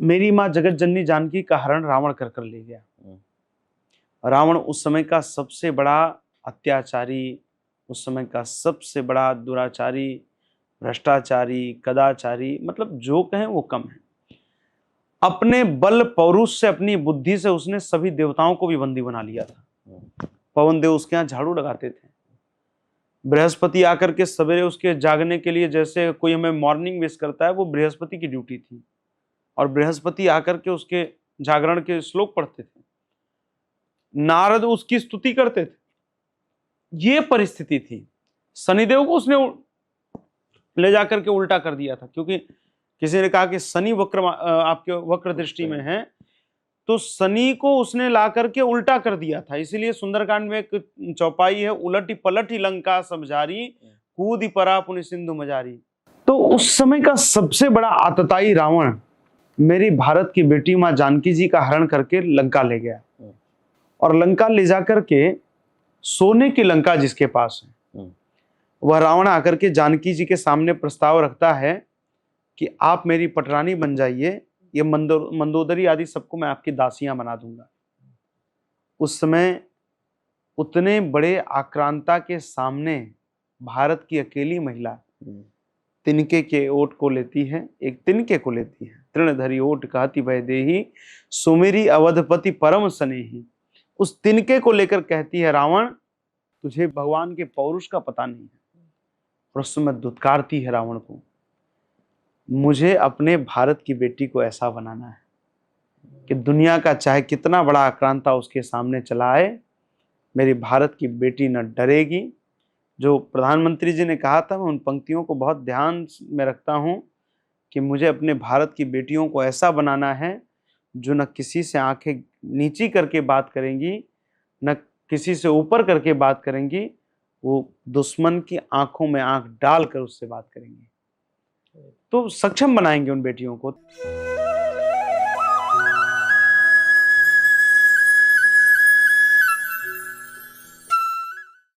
मेरी माँ जगत जननी जानकी का हरण रावण कर कर ले गया। रावण उस समय का सबसे बड़ा अत्याचारी, उस समय का सबसे बड़ा दुराचारी, भ्रष्टाचारी, कदाचारी, मतलब जो कहें वो कम है। अपने बल पौरुष से, अपनी बुद्धि से उसने सभी देवताओं को भी बंदी बना लिया था। पवन देव उसके यहाँ झाड़ू लगाते थे। बृहस्पति आकर के सवेरे उसके जागने के लिए, जैसे कोई हमें मॉर्निंग विश करता है, वो बृहस्पति की ड्यूटी थी। और बृहस्पति आकर के उसके जागरण के श्लोक पढ़ते थे, नारद उसकी स्तुति करते थे। ये परिस्थिति थी। शनिदेव को उसने ले जाकर के उल्टा कर दिया था, क्योंकि किसी ने कहा कि शनि वक्र आपके वक्र दृष्टि में है, तो शनि को उसने ला करके उल्टा कर दिया था। इसीलिए सुंदरकांड में एक चौपाई है, उलटी पलटी लंका समझारी, कूदी परा पुनि सिंधु मजारी। तो उस समय का सबसे बड़ा आतताई रावण मेरी भारत की बेटी मां जानकी जी का हरण करके लंका ले गया। और लंका ले जाकर के, सोने की लंका जिसके पास है, वह रावण आकर के जानकी जी के सामने प्रस्ताव रखता है कि आप मेरी पटरानी बन जाइए, ये मंदोदरी आदि सबको मैं आपकी दासियां बना दूंगा। उस समय उतने बड़े आक्रांता के सामने भारत की अकेली महिला तिनके के ओट को लेती है, एक तिनके को लेती है। तृणधरी ओट कहती भय देही, सुमेरी अवधपति परम स्नेही। उस तिनके को लेकर कहती है, रावण तुझे भगवान के पौरुष का पता नहीं है। और उस समय दुत्कारती है रावण को, मुझे अपने भारत की बेटी को ऐसा बनाना है कि दुनिया का चाहे कितना बड़ा आक्रांता उसके सामने चला आए, मेरी भारत की बेटी न डरेगी। जो प्रधानमंत्री जी ने कहा था, मैं उन पंक्तियों को बहुत ध्यान में रखता हूं कि मुझे अपने भारत की बेटियों को ऐसा बनाना है जो न किसी से आंखें नीची करके बात करेंगी, न किसी से ऊपर करके बात करेंगी, वो दुश्मन की आंखों में आंख डालकर उससे बात करेंगी। तो सक्षम बनाएंगे उन बेटियों को।